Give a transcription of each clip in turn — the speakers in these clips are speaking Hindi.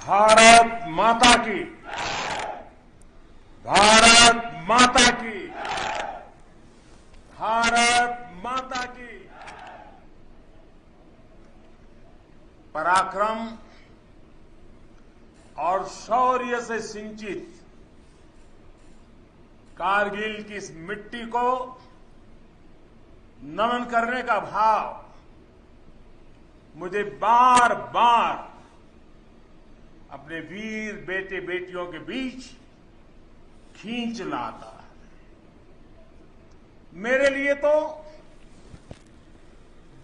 भारत माता की, भारत माता की, भारत माता की। पराक्रम और शौर्य से सिंचित कारगिल की इस मिट्टी को नमन करने का भाव मुझे बार बार अपने वीर बेटे बेटियों के बीच खींच लाता है। मेरे लिए तो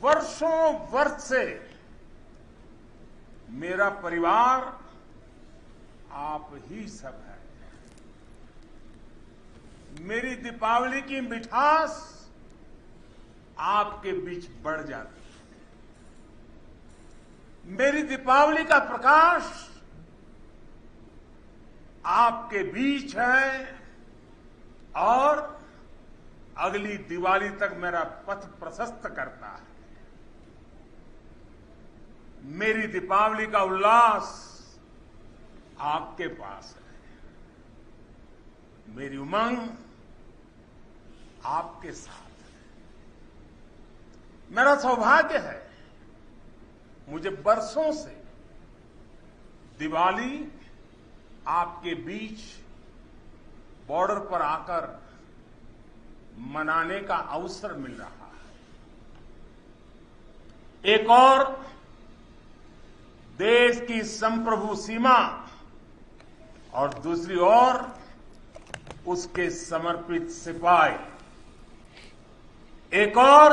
वर्षों वर्ष से मेरा परिवार आप ही सब है। मेरी दीपावली की मिठास आपके बीच बढ़ जाती है। मेरी दीपावली का प्रकाश आपके बीच है और अगली दिवाली तक मेरा पथ प्रशस्त करता है। मेरी दीपावली का उल्लास आपके पास है। मेरी उमंग आपके साथ है। मेरा सौभाग्य है, मुझे बरसों से दिवाली आपके बीच बॉर्डर पर आकर मनाने का अवसर मिल रहा है। एक और देश की संप्रभु सीमा और दूसरी ओर उसके समर्पित सिपाही। एक और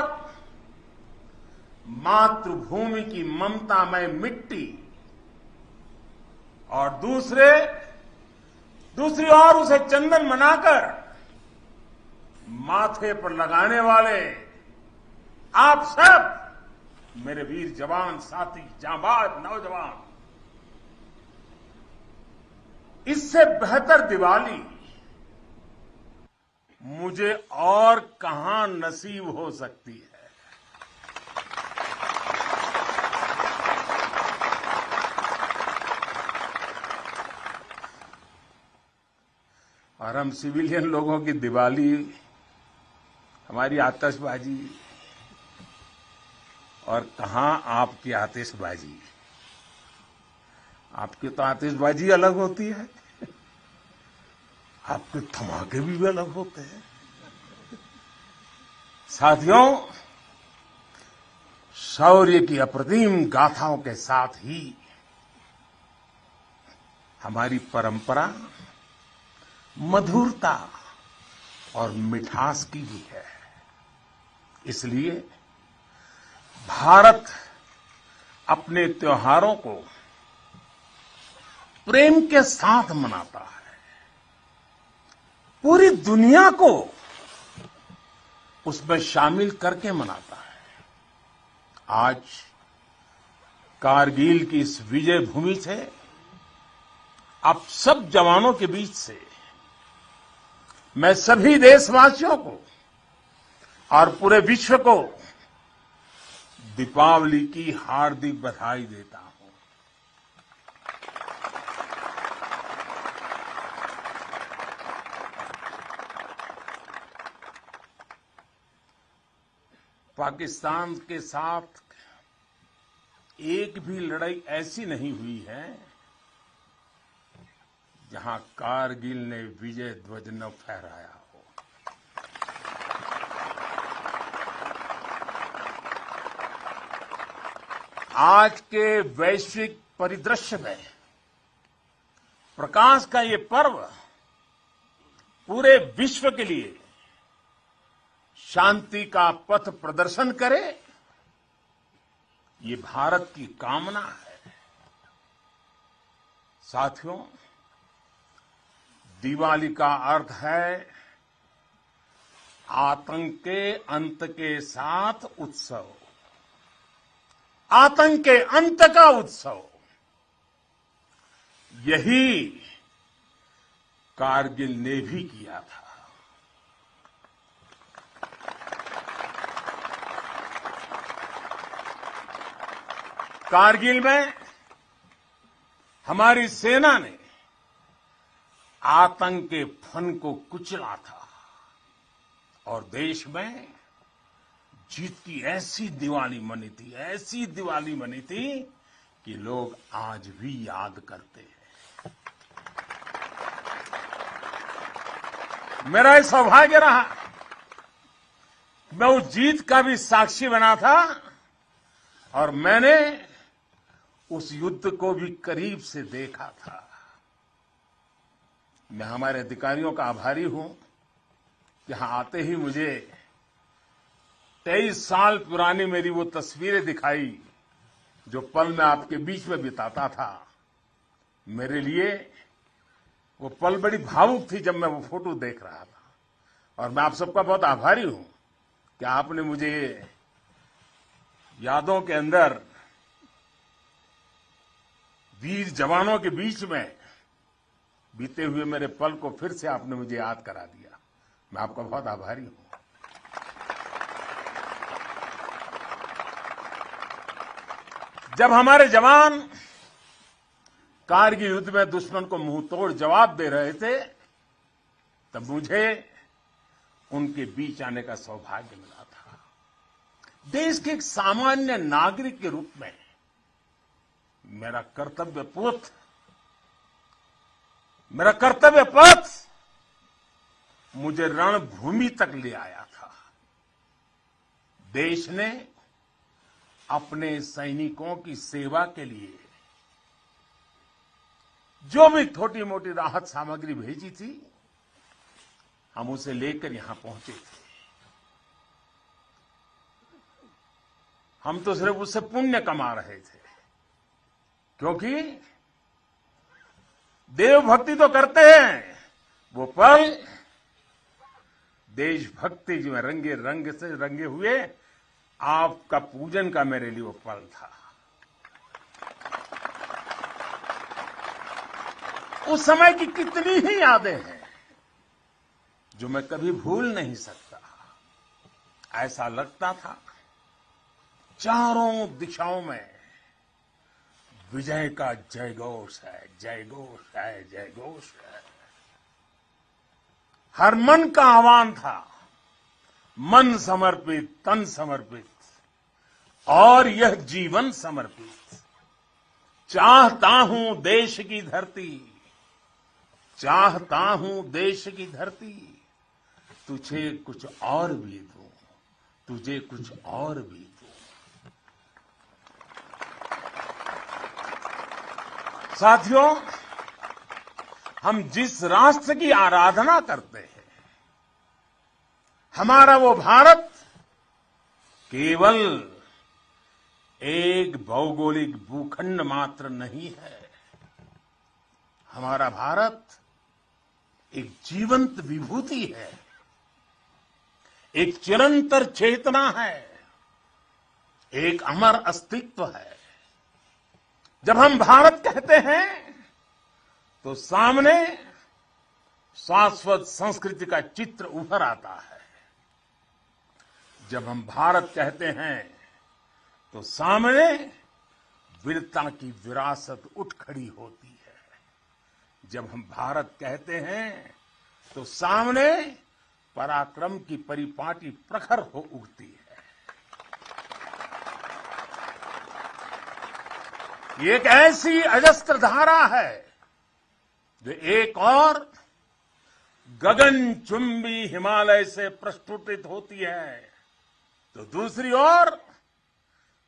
मातृभूमि की ममतामय मिट्टी और दूसरी ओर उसे चंदन मनाकर माथे पर लगाने वाले आप सब मेरे वीर जवान साथी, जांबाज नौजवान। इससे बेहतर दिवाली मुझे और कहां नसीब हो सकती है। और हम सिविलियन लोगों की दिवाली, हमारी आतिशबाजी, और कहां आपकी आतिशबाजी। आपकी तो आतिशबाजी अलग होती है, आपके धमाके भी अलग होते हैं। साथियों, शौर्य की अप्रतिम गाथाओं के साथ ही हमारी परंपरा मधुरता और मिठास की भी है। इसलिए भारत अपने त्योहारों को प्रेम के साथ मनाता है। पूरी दुनिया को उसमें शामिल करके मनाता है। आज कारगिल की इस विजय भूमि से आप सब जवानों के बीच से मैं सभी देशवासियों को और पूरे विश्व को दीपावली की हार्दिक बधाई देता हूं। पाकिस्तान के साथ एक भी लड़ाई ऐसी नहीं हुई है जहां कारगिल ने विजय ध्वज न फहराया हो। आज के वैश्विक परिदृश्य में प्रकाश का ये पर्व पूरे विश्व के लिए शांति का पथ प्रदर्शन करे, ये भारत की कामना है। साथियों, दिवाली का अर्थ है आतंक के अंत के साथ उत्सव, आतंक के अंत का उत्सव। यही कारगिल ने भी किया था। कारगिल में हमारी सेना ने आतंक के फन को कुचला था और देश में जीत की ऐसी दिवाली मनी थी, ऐसी दिवाली मनी थी कि लोग आज भी याद करते हैं। मेरा ये सौभाग्य रहा, मैं उस जीत का भी साक्षी बना था और मैंने उस युद्ध को भी करीब से देखा था। मैं हमारे अधिकारियों का आभारी हूं, यहां आते ही मुझे 23 साल पुरानी मेरी वो तस्वीरें दिखाई जो पल मैं आपके बीच में बिताता था। मेरे लिए वो पल बड़ी भावुक थी जब मैं वो फोटो देख रहा था और मैं आप सबका बहुत आभारी हूं कि आपने मुझे यादों के अंदर वीर जवानों के बीच में बीते हुए मेरे पल को फिर से आपने मुझे याद करा दिया। मैं आपका बहुत आभारी हूं। जब हमारे जवान कारगिल युद्ध में दुश्मन को मुंहतोड़ जवाब दे रहे थे तब मुझे उनके बीच आने का सौभाग्य मिला था। देश के एक सामान्य नागरिक के रूप में मेरा कर्तव्य पथ मुझे रणभूमि तक ले आया था। देश ने अपने सैनिकों की सेवा के लिए जो भी छोटी मोटी राहत सामग्री भेजी थी, हम उसे लेकर यहां पहुंचे थे। हम तो सिर्फ उससे पुण्य कमा रहे थे, क्योंकि देवभक्ति तो करते हैं, वो पल देशभक्ति जो रंग से रंगे हुए आपका पूजन का मेरे लिए वो पल था। उस समय की कितनी ही यादें हैं जो मैं कभी भूल नहीं सकता। ऐसा लगता था चारों दिशाओं में विजय का जयघोष है, जयघोष है, जयघोष है। हर मन का आह्वान था, मन समर्पित, तन समर्पित और यह जीवन समर्पित। चाहता हूं देश की धरती, चाहता हूं देश की धरती, तुझे कुछ और भी दूं, तुझे कुछ और भी दूं। साथियों, हम जिस राष्ट्र की आराधना करते हैं, हमारा वो भारत केवल एक भौगोलिक भूखंड मात्र नहीं है। हमारा भारत एक जीवंत विभूति है, एक चिरंतर चेतना है, एक अमर अस्तित्व है। जब हम भारत कहते हैं तो सामने शाश्वत संस्कृति का चित्र उभर आता है। जब हम भारत कहते हैं तो सामने वीरता की विरासत उठ खड़ी होती है। जब हम भारत कहते हैं तो सामने पराक्रम की परिपाटी प्रखर हो उठती है। ये एक ऐसी अजस्त्र धारा है जो एक और गगनचुंबी हिमालय से प्रस्फुटित होती है तो दूसरी ओर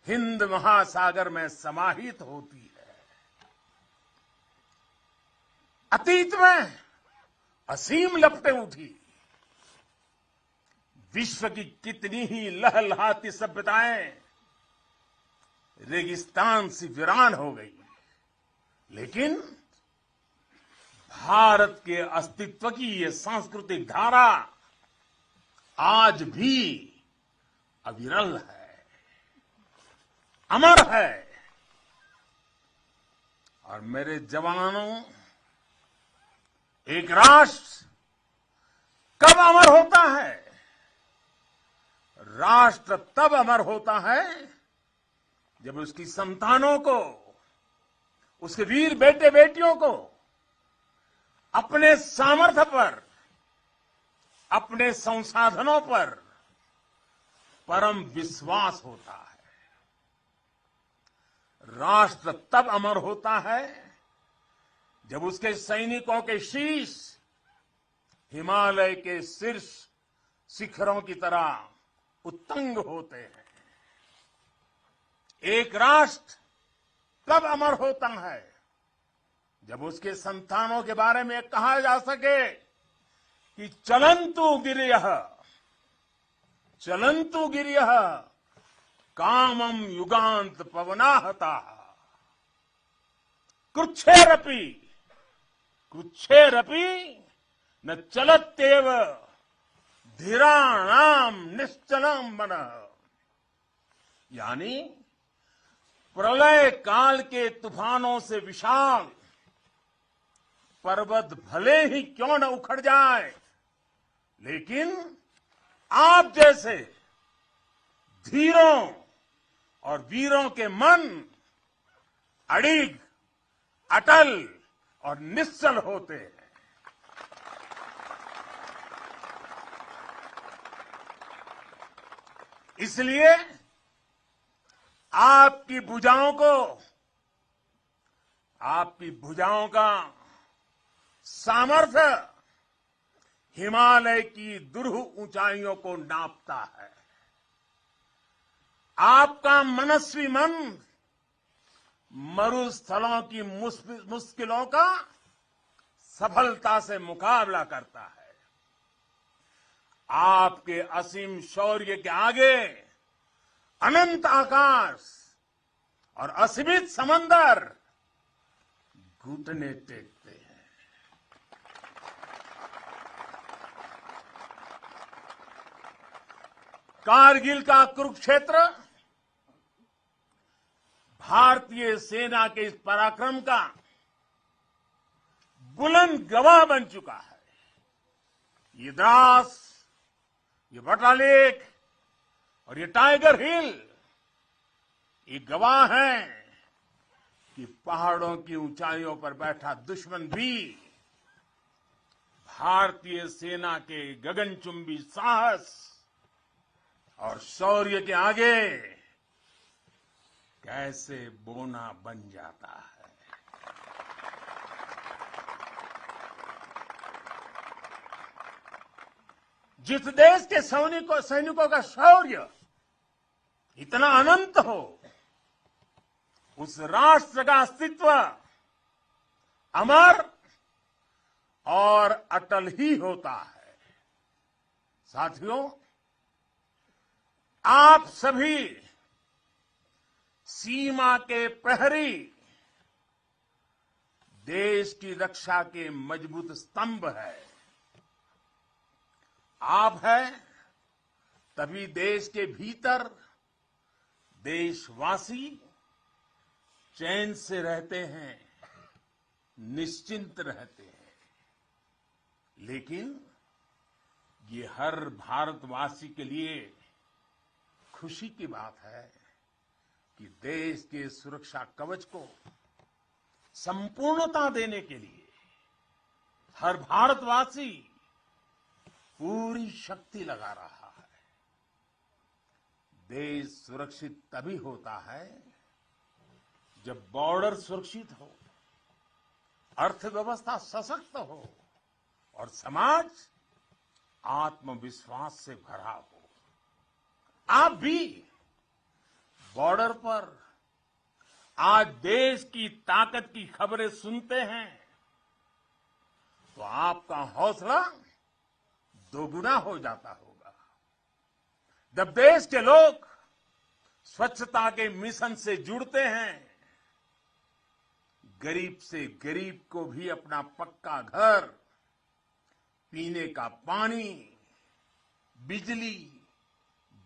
हिंद महासागर में समाहित होती है। अतीत में असीम लपटें उठी, विश्व की कितनी ही लहलहाती सभ्यताएं रेगिस्तान सी वीरान हो गई, लेकिन भारत के अस्तित्व की ये सांस्कृतिक धारा आज भी अविरल है, अमर है। और मेरे जवानों, एक राष्ट्र कब अमर होता है? राष्ट्र तब अमर होता है जब उसकी संतानों को उसके वीर बेटे बेटियों को अपने सामर्थ्य पर, अपने संसाधनों पर परम विश्वास होता है। राष्ट्र तब अमर होता है जब उसके सैनिकों के शीश हिमालय के शीर्ष शिखरों की तरह उत्तुंग होते हैं। एक राष्ट्र तब अमर होता है जब उसके संतानों के बारे में कहा जा सके कि चलन्तु गिरयः कामम युगांत पवनाहता कृच्छेरपि न चलत्येव धीराणाम निश्चलम मनः। यानी प्रलय काल के तूफानों से विशाल पर्वत भले ही क्यों न उखड़ जाए, लेकिन आप जैसे धीरों और वीरों के मन अड़िग, अटल और निश्चल होते हैं। इसलिए आपकी भुजाओं का सामर्थ्य हिमालय की दुरूह ऊंचाइयों को नापता है। आपका मनस्वी मन मरुस्थलों की मुश्किलों का सफलता से मुकाबला करता है। आपके असीम शौर्य के आगे अनंत आकाश और असीमित समंदर घुटने टेकते हैं। कारगिल का कुरुक्षेत्र भारतीय सेना के इस पराक्रम का बुलंद गवाह बन चुका है। ये द्रास, ये बटालेक और ये टाइगर हिल ये गवाह हैं कि पहाड़ों की ऊंचाइयों पर बैठा दुश्मन भी भारतीय सेना के गगनचुंबी साहस और शौर्य के आगे कैसे बोना बन जाता है। जिस देश के सैनिकों का शौर्य इतना अनंत हो, उस राष्ट्र का अस्तित्व अमर और अटल ही होता है। साथियों, आप सभी सीमा के प्रहरी, देश की रक्षा के मजबूत स्तंभ है। आप हैं, तभी देश के भीतर देशवासी चैन से रहते हैं, निश्चिंत रहते हैं। लेकिन ये हर भारतवासी के लिए खुशी की बात है कि देश के सुरक्षा कवच को संपूर्णता देने के लिए हर भारतवासी पूरी शक्ति लगा रहा है। देश सुरक्षित तभी होता है जब बॉर्डर सुरक्षित हो, अर्थव्यवस्था सशक्त हो और समाज आत्मविश्वास से भरा हो। आप भी बॉर्डर पर आज देश की ताकत की खबरें सुनते हैं तो आपका हौसला दोगुना हो जाता होगा। जब देश के लोग स्वच्छता के मिशन से जुड़ते हैं, गरीब से गरीब को भी अपना पक्का घर, पीने का पानी, बिजली,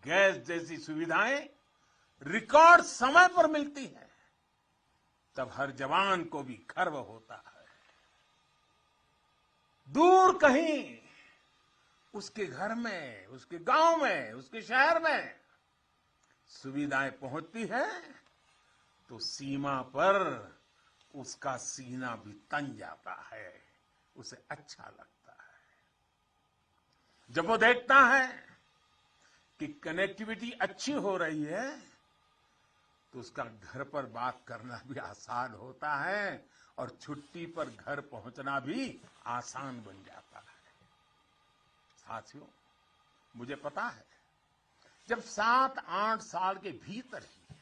गैस जैसी सुविधाएं रिकॉर्ड समय पर मिलती हैं, तब हर जवान को भी गर्व होता है। दूर कहीं उसके घर में, उसके गांव में, उसके शहर में सुविधाएं पहुंचती है तो सीमा पर उसका सीना भी तन जाता है, उसे अच्छा लगता है। जब वो देखता है कि कनेक्टिविटी अच्छी हो रही है तो उसका घर पर बात करना भी आसान होता है और छुट्टी पर घर पहुंचना भी आसान बन जाता है। साथियों, मुझे पता है जब 7-8 साल के भीतर ही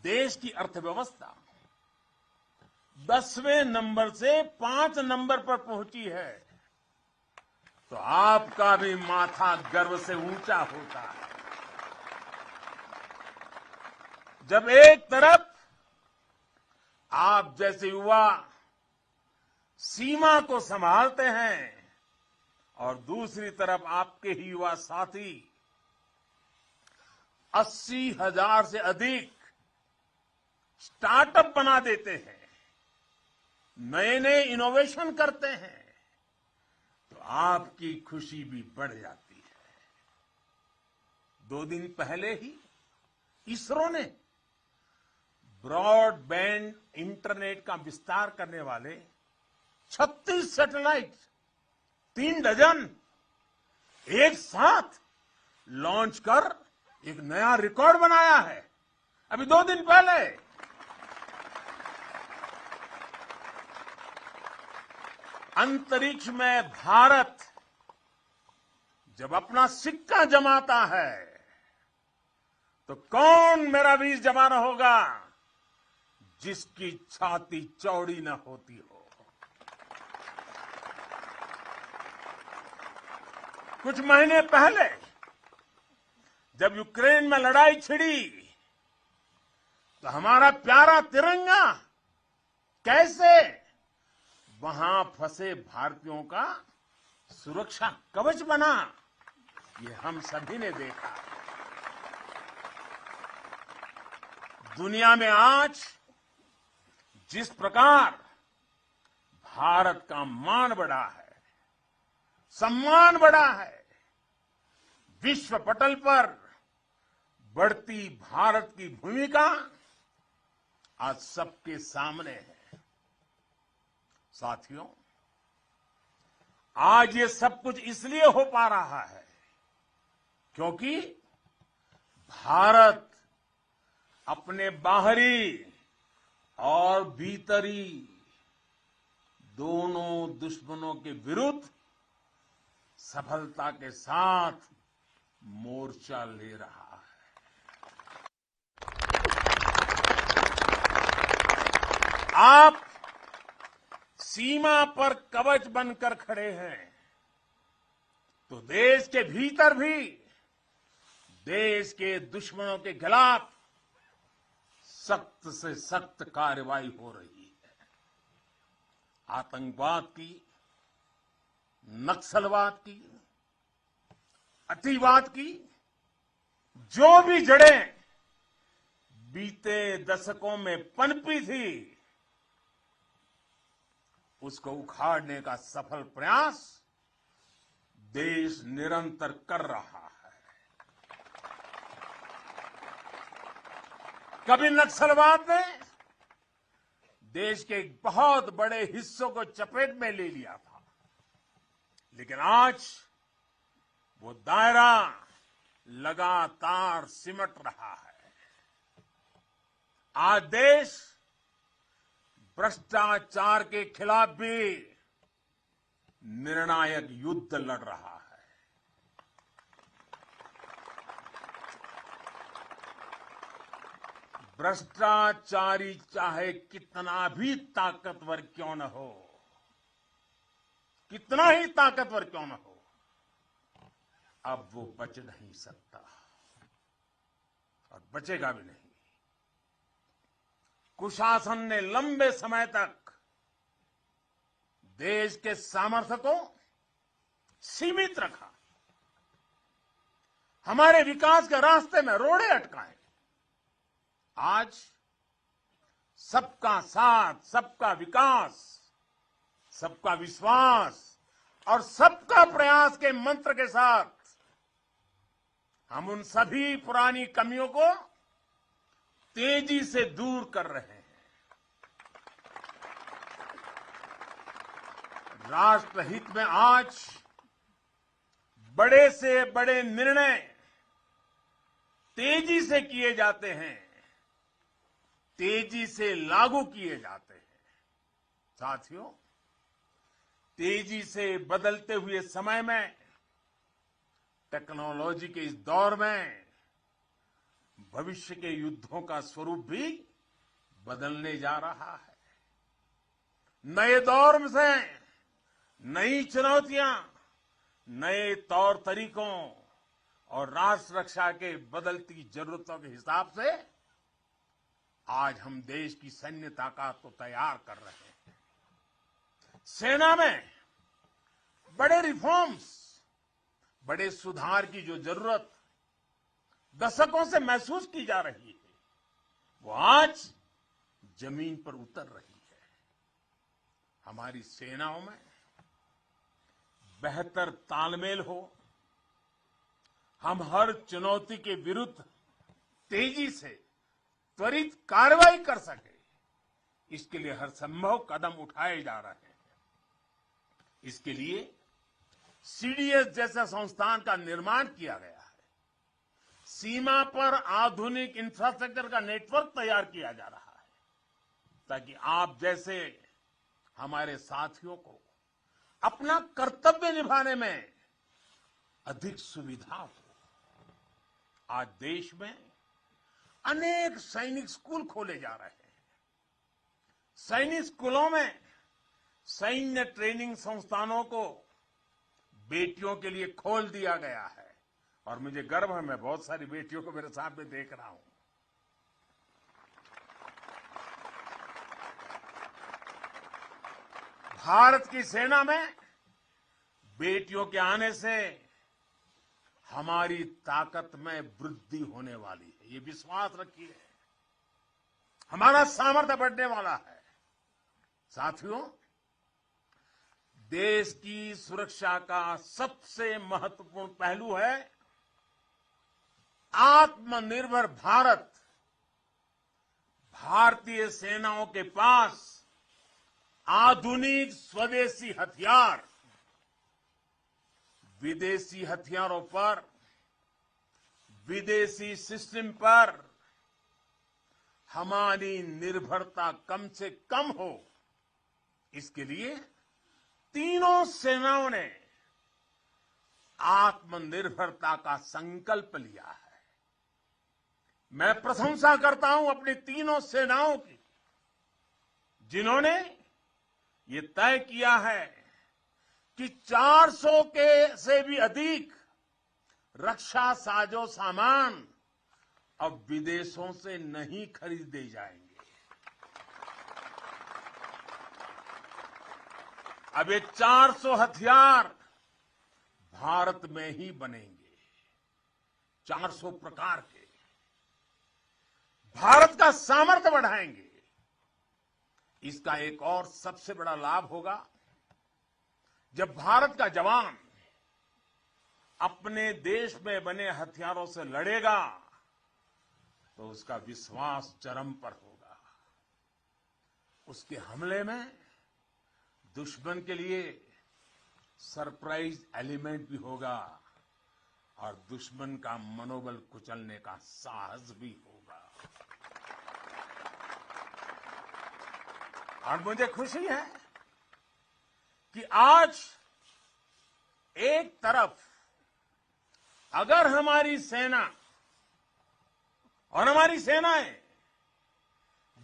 देश की अर्थव्यवस्था 10वें नंबर से 5 नंबर पर पहुंची है तो आपका भी माथा गर्व से ऊंचा होता है। जब एक तरफ आप जैसे युवा सीमा को संभालते हैं और दूसरी तरफ आपके ही युवा साथी 80,000 से अधिक स्टार्टअप बना देते हैं, नए नए इनोवेशन करते हैं, तो आपकी खुशी भी बढ़ जाती है। 2 दिन पहले ही इसरो ने ब्रॉडबैंड इंटरनेट का विस्तार करने वाले 36 सैटेलाइट 3 डजन एक साथ लॉन्च कर एक नया रिकॉर्ड बनाया है। अभी 2 दिन पहले अंतरिक्ष में भारत जब अपना सिक्का जमाता है तो कौन मेरा वीर जवान होगा जिसकी छाती चौड़ी न होती हो। कुछ महीने पहले जब यूक्रेन में लड़ाई छिड़ी तो हमारा प्यारा तिरंगा कैसे वहां फंसे भारतीयों का सुरक्षा कवच बना, ये हम सभी ने देखा। दुनिया में आज जिस प्रकार भारत का मान बढ़ा है, सम्मान बढ़ा है, विश्व पटल पर बढ़ती भारत की भूमिका आज सबके सामने है। साथियों, आज ये सब कुछ इसलिए हो पा रहा है क्योंकि भारत अपने बाहरी और भीतरी दोनों दुश्मनों के विरुद्ध सफलता के साथ मोर्चा ले रहा है। आप सीमा पर कवच बनकर खड़े हैं तो देश के भीतर भी देश के दुश्मनों के खिलाफ सख्त से सख्त कार्रवाई हो रही है। आतंकवाद की, नक्सलवाद की, अतिवाद की जो भी जड़ें बीते दशकों में पनपी थी उसको उखाड़ने का सफल प्रयास देश निरंतर कर रहा है। कभी नक्सलवाद ने देश के एक बहुत बड़े हिस्सों को चपेट में ले लिया था, लेकिन आज वो दायरा लगातार सिमट रहा है। आज देश भ्रष्टाचार के खिलाफ भी निर्णायक युद्ध लड़ रहा है। भ्रष्टाचारी चाहे कितना भी ताकतवर क्यों न हो, कितना ही ताकतवर क्यों न हो, अब वो बच नहीं सकता और बचेगा भी नहीं। कुशासन ने लंबे समय तक देश के सामर्थ्य को सीमित रखा, हमारे विकास के रास्ते में रोड़े अटकाए। आज सबका साथ, सबका विकास, सबका विश्वास और सबका प्रयास के मंत्र के साथ हम उन सभी पुरानी कमियों को तेजी से दूर कर रहे हैं। राष्ट्रहित में आज बड़े से बड़े निर्णय तेजी से किए जाते हैं, तेजी से लागू किए जाते हैं। साथियों, तेजी से बदलते हुए समय में, टेक्नोलॉजी के इस दौर में भविष्य के युद्धों का स्वरूप भी बदलने जा रहा है। नए दौर से नई चुनौतियां, नए तौर तरीकों और राष्ट्र रक्षा के बदलती जरूरतों के हिसाब से आज हम देश की सैन्य ताकत को तैयार कर रहे हैं। सेना में बड़े रिफॉर्म्स, बड़े सुधार की जो जरूरत दशकों से महसूस की जा रही है, वो आज जमीन पर उतर रही है। हमारी सेनाओं में बेहतर तालमेल हो, हम हर चुनौती के विरुद्ध तेजी से त्वरित कार्रवाई कर सके, इसके लिए हर संभव कदम उठाए जा रहे हैं। इसके लिए सीडीएस जैसा संस्थान का निर्माण किया गया है। सीमा पर आधुनिक इंफ्रास्ट्रक्चर का नेटवर्क तैयार किया जा रहा है, ताकि आप जैसे हमारे साथियों को अपना कर्तव्य निभाने में अधिक सुविधा हो। आज देश में अनेक सैनिक स्कूल खोले जा रहे हैं। सैनिक स्कूलों में सैन्य ट्रेनिंग संस्थानों को बेटियों के लिए खोल दिया गया है और मुझे गर्व है, मैं बहुत सारी बेटियों को मेरे सामने देख रहा हूं। भारत की सेना में बेटियों के आने से हमारी ताकत में वृद्धि होने वाली है, ये विश्वास रखिए। हमारा सामर्थ्य बढ़ने वाला है। साथियों, देश की सुरक्षा का सबसे महत्वपूर्ण पहलू है आत्मनिर्भर भारत। भारतीय सेनाओं के पास आधुनिक स्वदेशी हथियार, विदेशी हथियारों पर, विदेशी सिस्टम पर हमारी निर्भरता कम से कम हो, इसके लिए तीनों सेनाओं ने आत्मनिर्भरता का संकल्प लिया है। मैं प्रशंसा करता हूं अपनी तीनों सेनाओं की, जिन्होंने ये तय किया है कि 400 के से भी अधिक रक्षा साजो सामान अब विदेशों से नहीं खरीदे जाएंगे। अब ये 400 हथियार भारत में ही बनेंगे, 400 प्रकार के। भारत का सामर्थ्य बढ़ाएंगे। इसका एक और सबसे बड़ा लाभ होगा, जब भारत का जवान अपने देश में बने हथियारों से लड़ेगा तो उसका विश्वास चरम पर होगा। उसके हमले में दुश्मन के लिए सरप्राइज एलिमेंट भी होगा और दुश्मन का मनोबल कुचलने का साहस भी होगा। और मुझे खुशी है कि आज एक तरफ अगर हमारी सेना और हमारी सेनाएं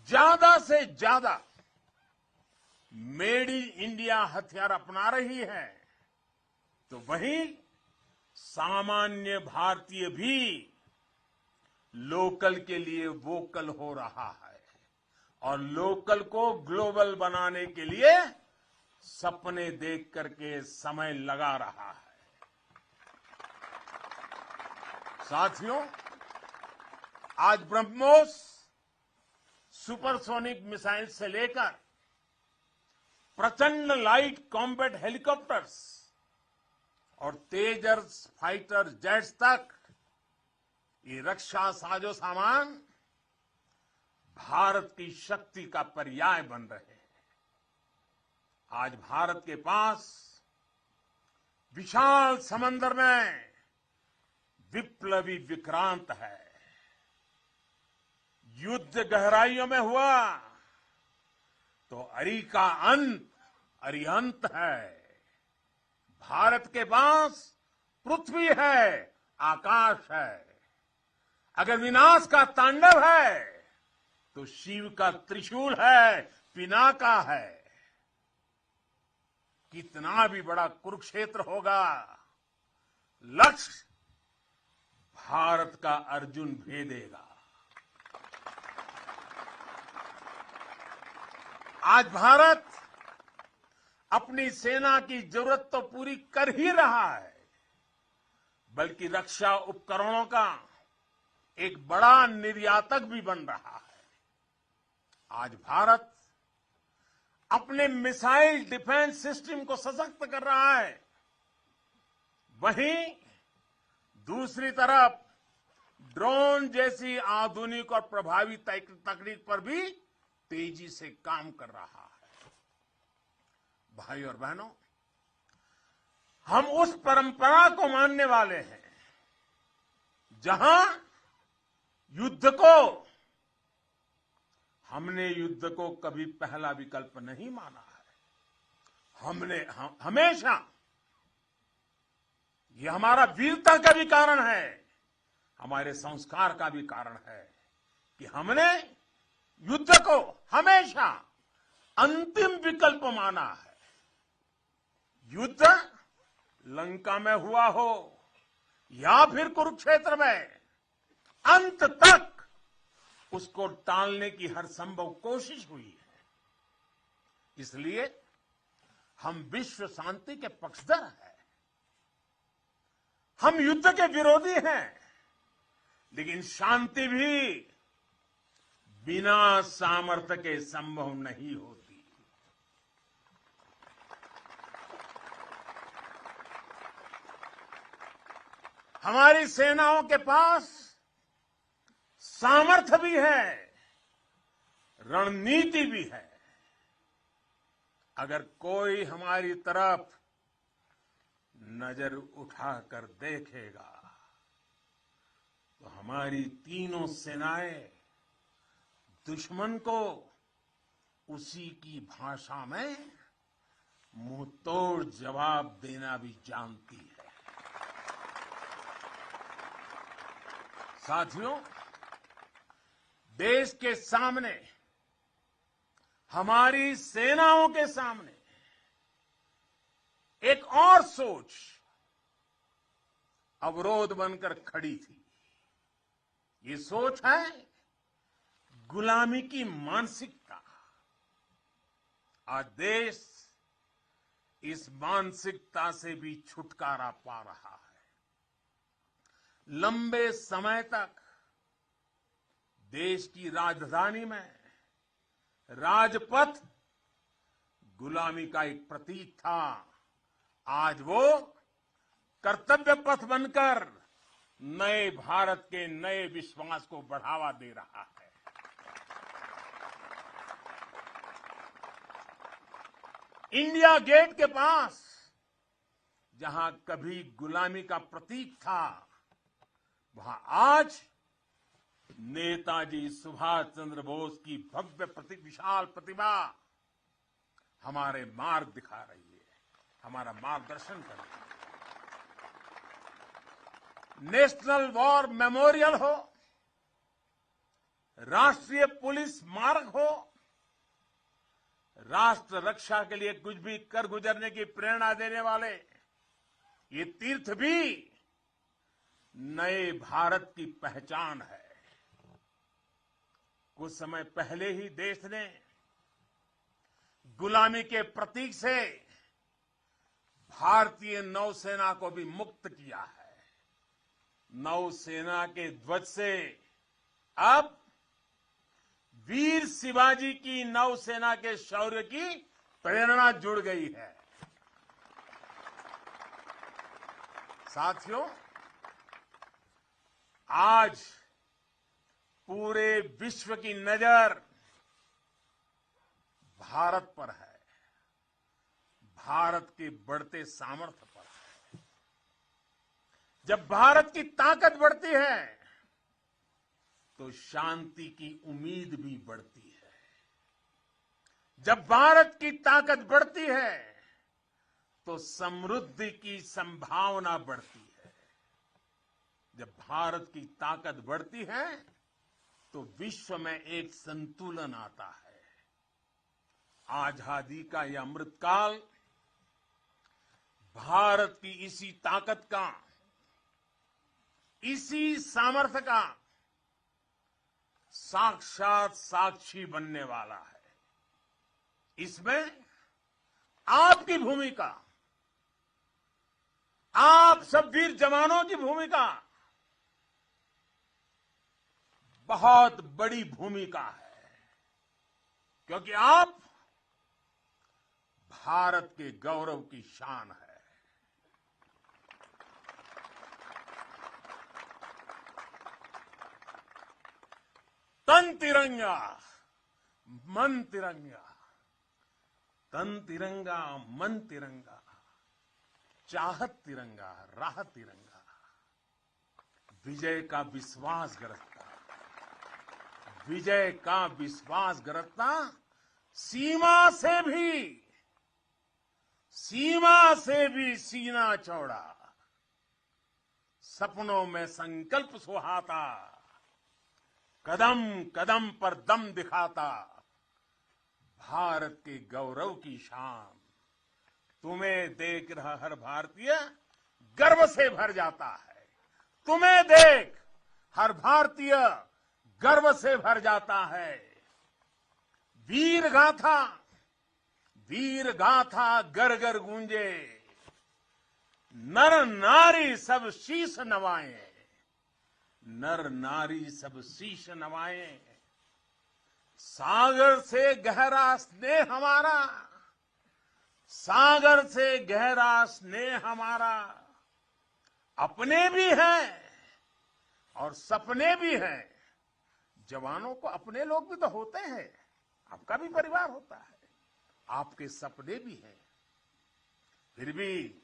ज्यादा से ज्यादा मेड इन इंडिया हथियार अपना रही है, तो वहीं सामान्य भारतीय भी लोकल के लिए वोकल हो रहा है और लोकल को ग्लोबल बनाने के लिए सपने देख करके समय लगा रहा है। साथियों, आज ब्रह्मोस सुपरसोनिक मिसाइल से लेकर प्रचंड लाइट कॉम्बैट हेलीकॉप्टर्स और तेजस फाइटर जेट्स तक ये रक्षा साजो सामान भारत की शक्ति का पर्याय बन रहे हैं। आज भारत के पास विशाल समंदर में विप्लवी विक्रांत है। युद्ध गहराइयों में हुआ तो अरी का अंत अरिहंत है। भारत के पास पृथ्वी है, आकाश है। अगर विनाश का तांडव है तो शिव का त्रिशूल है, पिनाका है। कितना भी बड़ा कुरुक्षेत्र होगा, लक्ष्य भारत का अर्जुन भेदेगा। आज भारत अपनी सेना की जरूरत तो पूरी कर ही रहा है, बल्कि रक्षा उपकरणों का एक बड़ा निर्यातक भी बन रहा है। आज भारत अपने मिसाइल डिफेंस सिस्टम को सशक्त कर रहा है, वहीं दूसरी तरफ ड्रोन जैसी आधुनिक और प्रभावी तकनीक पर भी तेजी से काम कर रहा है। भाई और बहनों, हम उस परंपरा को मानने वाले हैं जहां हमने युद्ध को कभी पहला विकल्प नहीं माना है। हमने हमेशा, यह हमारा वीरता का भी कारण है, हमारे संस्कार का भी कारण है कि हमने युद्ध को हमेशा अंतिम विकल्प माना है। युद्ध लंका में हुआ हो या फिर कुरुक्षेत्र में, अंत तक उसको टालने की हर संभव कोशिश हुई है। इसलिए हम विश्व शांति के पक्षधर हैं। हम युद्ध के विरोधी हैं, लेकिन शांति भी बिना सामर्थ्य के संभव नहीं होती। हमारी सेनाओं के पास सामर्थ्य भी है, रणनीति भी है। अगर कोई हमारी तरफ नजर उठाकर देखेगा तो हमारी तीनों सेनाएं दुश्मन को उसी की भाषा में मुंहतोड़ जवाब देना भी जानती है। साथियों, देश के सामने, हमारी सेनाओं के सामने एक और सोच अवरोध बनकर खड़ी थी। ये सोच है गुलामी की मानसिकता। आज देश इस मानसिकता से भी छुटकारा पा रहा है। लंबे समय तक देश की राजधानी में राजपथ गुलामी का एक प्रतीक था। आज वो कर्तव्य पथ बनकर नए भारत के नए विश्वास को बढ़ावा दे रहा है। इंडिया गेट के पास जहां कभी गुलामी का प्रतीक था, वहां आज नेताजी सुभाष चंद्र बोस की भव्य विशाल प्रतिमा हमारे मार्ग दिखा रही है, हमारा मार्गदर्शन कर रही है। नेशनल वॉर मेमोरियल हो, राष्ट्रीय पुलिस स्मारक हो, राष्ट्र रक्षा के लिए कुछ भी कर गुजरने की प्रेरणा देने वाले ये तीर्थ भी नए भारत की पहचान है। कुछ समय पहले ही देश ने गुलामी के प्रतीक से भारतीय नौसेना को भी मुक्त किया है। नौसेना के ध्वज से अब वीर शिवाजी की नौसेना के शौर्य की प्रेरणा जुड़ गई है। साथियों, आज पूरे विश्व की नजर भारत पर है। भारत के बढ़ते सामर्थ्य पर है। जब भारत की ताकत बढ़ती है तो शांति की उम्मीद भी बढ़ती है। जब भारत की ताकत बढ़ती है तो समृद्धि की संभावना बढ़ती है। जब भारत की ताकत बढ़ती है तो विश्व में एक संतुलन आता है। आजादी का यह अमृतकाल भारत की इसी ताकत का, इसी सामर्थ्य का साक्षात साक्षी बनने वाला है। इसमें आपकी भूमिका, आप सब वीर जवानों की भूमिका बहुत बड़ी भूमिका है, क्योंकि आप भारत के गौरव की शान है। तन तिरंगा मन तिरंगा, तन तिरंगा मन तिरंगा, चाहत तिरंगा राह तिरंगा, विजय का विश्वास गरजता, विजय का विश्वास गरजता, सीमा से भी सीना चौड़ा, सपनों में संकल्प सुहाता, कदम कदम पर दम दिखाता, भारत के गौरव की शान। तुम्हें देख रहा हर भारतीय गर्व से भर जाता है। तुम्हें देख हर भारतीय गर्व से भर जाता है। वीर गाथा गर गर गूंजे, नर नारी सब शीश नवाएं, नर नारी सब शीश नवाएं। सागर से गहरा स्नेह हमारा, सागर से गहरा स्नेह हमारा, अपने भी हैं और सपने भी हैं। जवानों को अपने लोग भी तो होते हैं, आपका भी परिवार होता है, आपके सपने भी हैं, फिर भी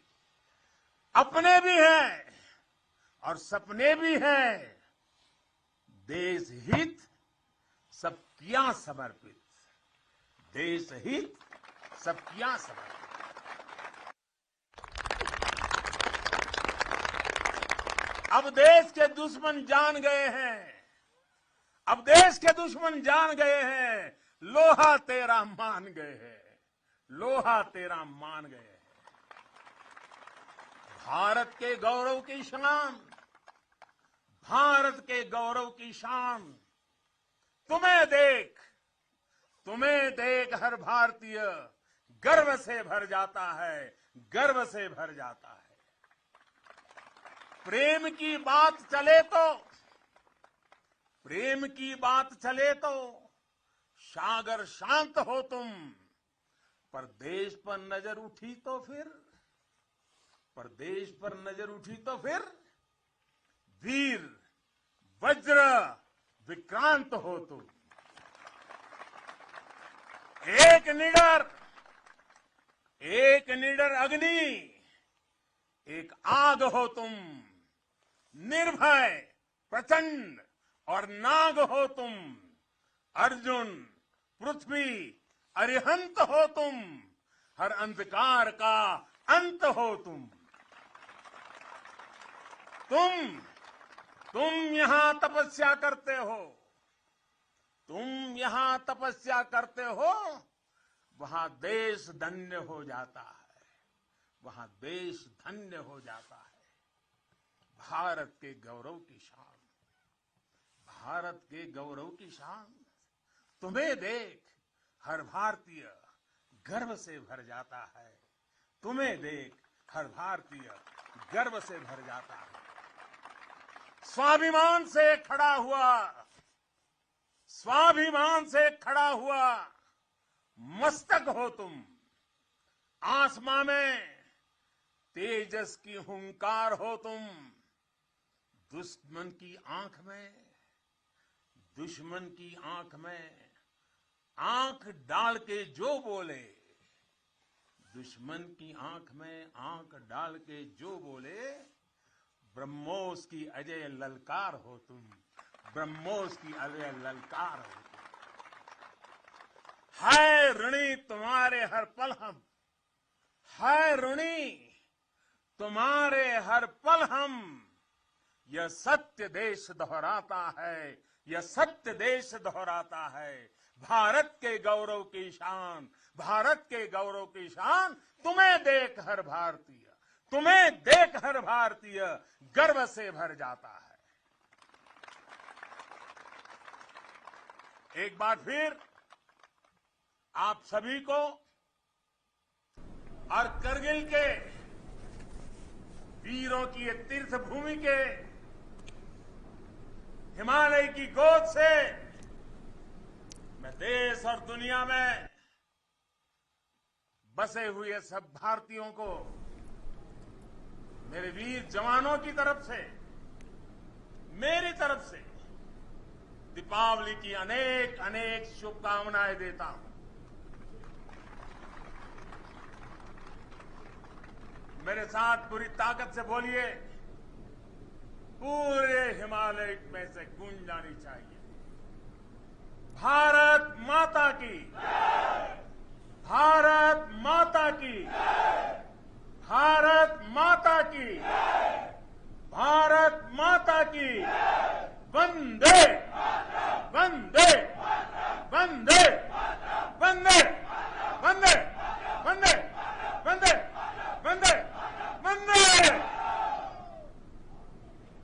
अपने भी हैं और सपने भी हैं। देश हित सब किया समर्पित, देश हित सब किया समर्पित। अब देश के दुश्मन जान गए हैं, अब देश के दुश्मन जान गए हैं, लोहा तेरा मान गए हैं, लोहा तेरा मान गए हैं। भारत के गौरव की शान, भारत के गौरव की शान। तुम्हें देख हर भारतीय गर्व से भर जाता है, गर्व से भर जाता है। प्रेम की बात चले तो सागर शांत हो तुम, पर देश पर नजर उठी तो फिर वीर वज्र विक्रांत हो तुम। एक निडर अग्नि, एक आग हो तुम, निर्भय प्रचंड और नाग हो तुम। अर्जुन पृथ्वी अरिहंत हो तुम, हर अंधकार का अंत हो तुम। तुम यहां तपस्या करते हो, वहां देश धन्य हो जाता है, वहां देश धन्य हो जाता है। भारत के गौरव की शान, भारत के गौरव की शान। तुम्हें देख हर भारतीय गर्व से भर जाता है, तुम्हें देख हर भारतीय गर्व से भर जाता है। स्वाभिमान से खड़ा हुआ मस्तक हो तुम। आसमां में तेजस की हुंकार हो तुम। दुश्मन की आंख में आंख डाल के जो बोले, दुश्मन की आंख में आंख डाल के जो बोले, ब्रह्मोस की अजय ललकार हो तुम, ब्रह्मोस की अजय ललकार हो तुम। है ऋणी तुम्हारे हर पल हम, है ऋणी तुम्हारे हर पल हम। यह सत्य देश दोहराता है, यह सत्य देश दोहराता है। भारत के गौरव की शान, भारत के गौरव की शान, तुम्हें देख हर भारतीय, तुम्हें देख हर भारतीय गर्व से भर जाता है। एक बार फिर आप सभी को और करगिल के वीरों की ये तीर्थ भूमि के हिमालय की गोद से मैं देश और दुनिया में बसे हुए सब भारतीयों को, मेरे वीर जवानों की तरफ से, मेरी तरफ से दीपावली की अनेक अनेक शुभकामनाएं देता हूं। मेरे साथ पूरी ताकत से बोलिए, पूरे हिमालय में से गूंज जानी चाहिए, भारत माता की, भारत माता की, भारत माता की, भारत माता की, वंदे